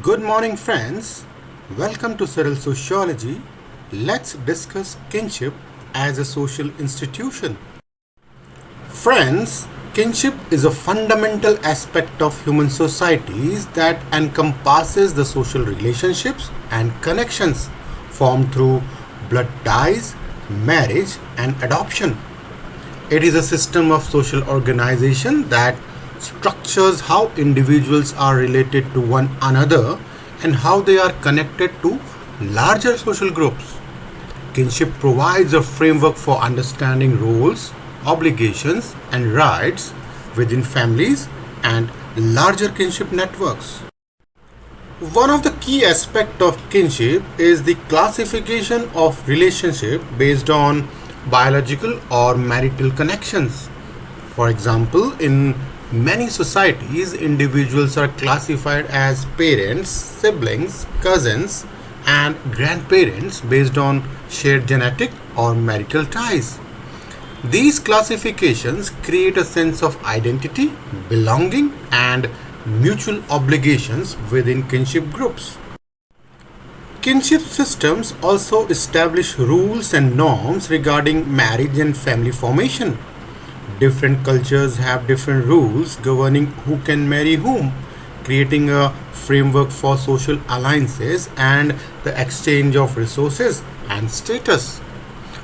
Good morning, friends. Welcome to Cyril Sociology. Let's discuss kinship as a social institution. Friends, kinship is a fundamental aspect of human societies that encompasses the social relationships and connections formed through blood ties, marriage, and adoption. It is a system of social organization that structures how individuals are related to one another and how they are connected to larger social groups. Kinship provides a framework for understanding roles, obligations, and rights within families and larger kinship networks. One of the key aspects of kinship is the classification of relationship based on biological or marital connections. For example, in many societies, individuals are classified as parents, siblings, cousins, and grandparents based on shared genetic or marital ties. These classifications create a sense of identity, belonging, and mutual obligations within kinship groups. Kinship systems also establish rules and norms regarding marriage and family formation. Different cultures have different rules governing who can marry whom, creating a framework for social alliances and the exchange of resources and status.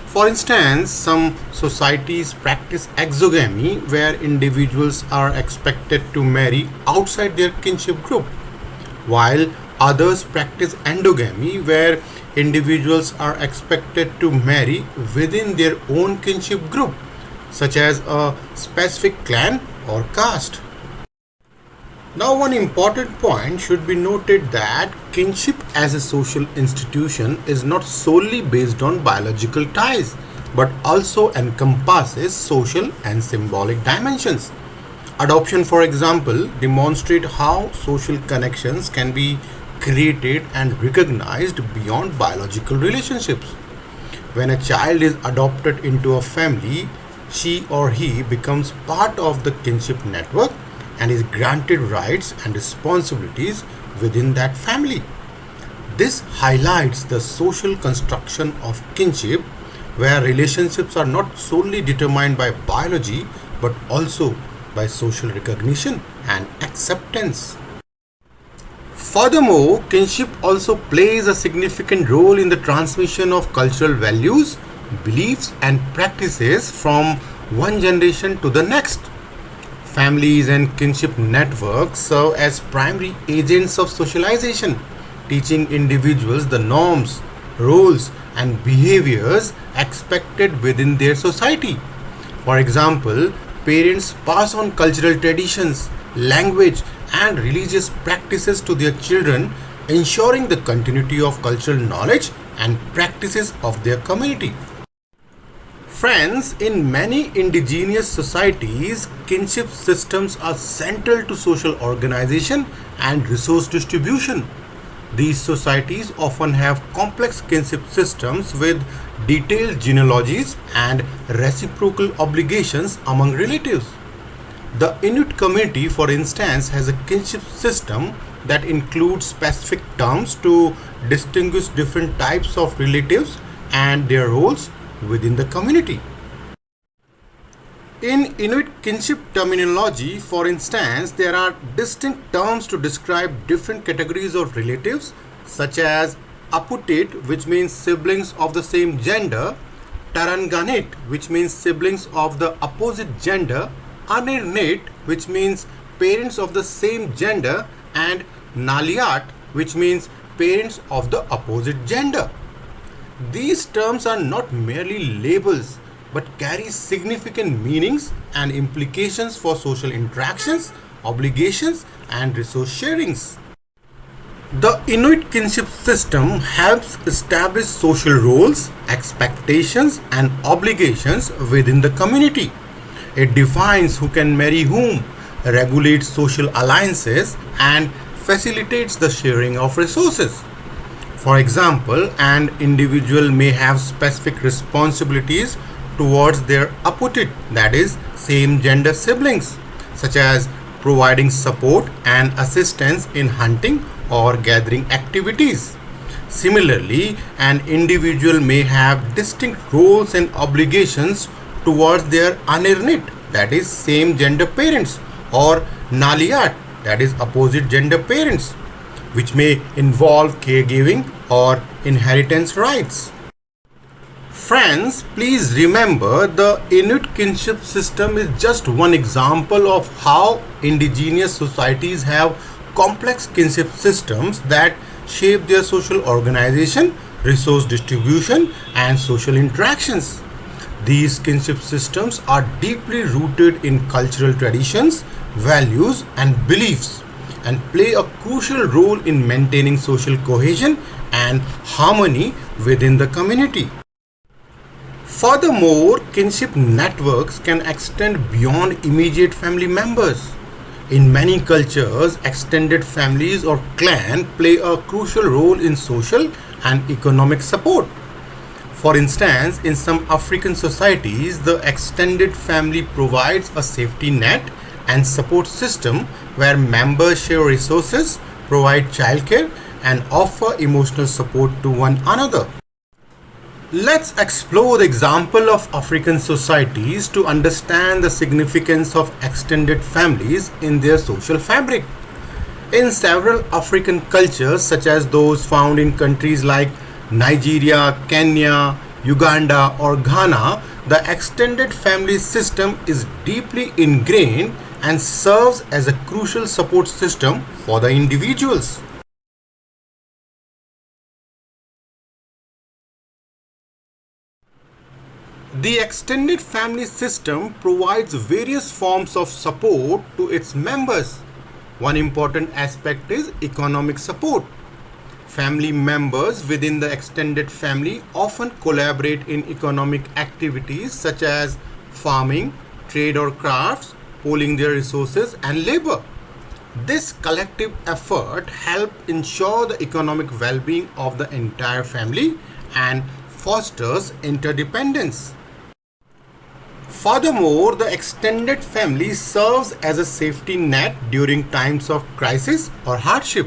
For instance, some societies practice exogamy where individuals are expected to marry outside their kinship group, while others practice endogamy where individuals are expected to marry within their own kinship group, such as a specific clan or caste. Now, one important point should be noted that kinship as a social institution is not solely based on biological ties, but also encompasses social and symbolic dimensions. Adoption, for example, demonstrate how social connections can be created and recognized beyond biological relationships. When a child is adopted into a family, she or he becomes part of the kinship network and is granted rights and responsibilities within that family. This highlights the social construction of kinship, where relationships are not solely determined by biology but also by social recognition and acceptance. Furthermore, kinship also plays a significant role in the transmission of cultural values, beliefs, and practices from one generation to the next. Families and kinship networks serve as primary agents of socialization, teaching individuals the norms, roles, and behaviors expected within their society. For example, parents pass on cultural traditions, language, and religious practices to their children, ensuring the continuity of cultural knowledge and practices of their community. Friends, in many indigenous societies, kinship systems are central to social organization and resource distribution. These societies often have complex kinship systems with detailed genealogies and reciprocal obligations among relatives. The Inuit community, for instance, has a kinship system that includes specific terms to distinguish different types of relatives and their roles within the community. In Inuit kinship terminology, for instance, there are distinct terms to describe different categories of relatives, such as aputit, which means siblings of the same gender, taranganit, which means siblings of the opposite gender, anirnit, which means parents of the same gender, and naliat, which means parents of the opposite gender. These terms are not merely labels but carry significant meanings and implications for social interactions, obligations, and resource sharings. The Inuit kinship system helps establish social roles, expectations, and obligations within the community. It defines who can marry whom, regulates social alliances, and facilitates the sharing of resources. For example, an individual may have specific responsibilities towards their opposite, that is, same gender siblings, such as providing support and assistance in hunting or gathering activities. Similarly, an individual may have distinct roles and obligations towards their anirnit, that is, same gender parents, or naliyat, that is, opposite gender parents, which may involve caregiving or inheritance rights. Friends, please remember the Inuit kinship system is just one example of how indigenous societies have complex kinship systems that shape their social organization, resource distribution, and social interactions. These kinship systems are deeply rooted in cultural traditions, values, and beliefs, and play a crucial role in maintaining social cohesion and harmony within the community. Furthermore, kinship networks can extend beyond immediate family members. In many cultures, extended families or clan play a crucial role in social and economic support. For instance, in some African societies, the extended family provides a safety net and support system where members share resources, provide childcare, and offer emotional support to one another. Let's explore the example of African societies to understand the significance of extended families in their social fabric. In several African cultures, such as those found in countries like Nigeria, Kenya, Uganda, or Ghana, the extended family system is deeply ingrained and serves as a crucial support system for the individuals. The extended family system provides various forms of support to its members. One important aspect is economic support. Family members within the extended family often collaborate in economic activities such as farming, trade or crafts, pooling their resources, and labor. This collective effort helps ensure the economic well-being of the entire family and fosters interdependence. Furthermore, the extended family serves as a safety net during times of crisis or hardship.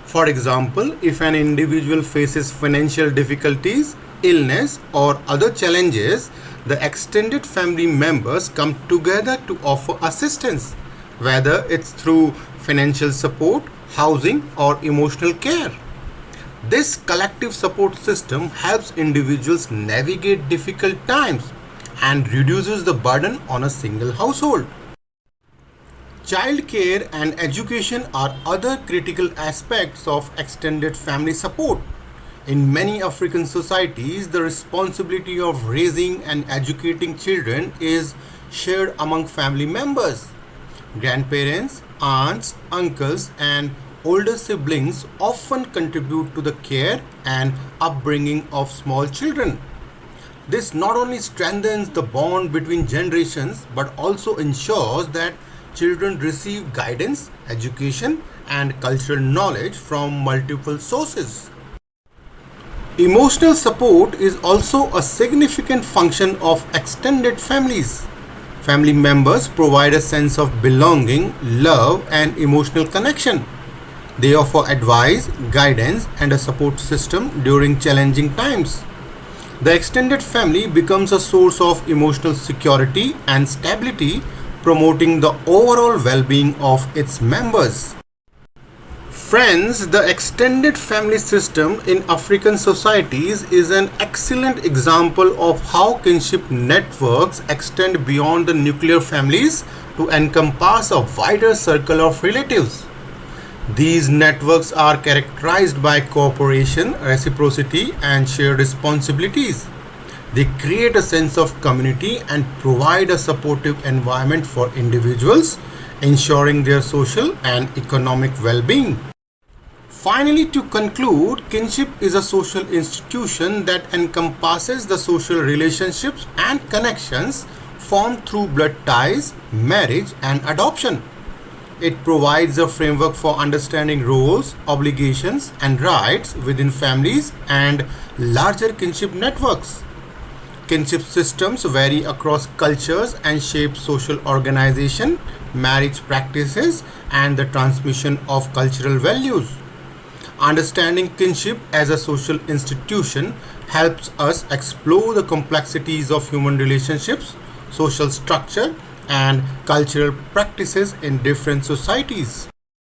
For example, if an individual faces financial difficulties, illness, or other challenges, the extended family members come together to offer assistance, whether it's through financial support, housing, or emotional care. This collective support system helps individuals navigate difficult times and reduces the burden on a single household. Childcare and education are other critical aspects of extended family support. In many African societies, the responsibility of raising and educating children is shared among family members. Grandparents, aunts, uncles, and older siblings often contribute to the care and upbringing of small children. This not only strengthens the bond between generations but also ensures that children receive guidance, education, and cultural knowledge from multiple sources. Emotional support is also a significant function of extended families. Family members provide a sense of belonging, love, and emotional connection. They offer advice, guidance, and a support system during challenging times. The extended family becomes a source of emotional security and stability, promoting the overall well-being of its members. Friends, the extended family system in African societies is an excellent example of how kinship networks extend beyond the nuclear families to encompass a wider circle of relatives. These networks are characterized by cooperation, reciprocity, and shared responsibilities. They create a sense of community and provide a supportive environment for individuals, ensuring their social and economic well-being. Finally, to conclude, kinship is a social institution that encompasses the social relationships and connections formed through blood ties, marriage, and adoption. It provides a framework for understanding roles, obligations, and rights within families and larger kinship networks. Kinship systems vary across cultures and shape social organization, marriage practices, and the transmission of cultural values. Understanding kinship as a social institution helps us explore the complexities of human relationships, social structure, and cultural practices in different societies.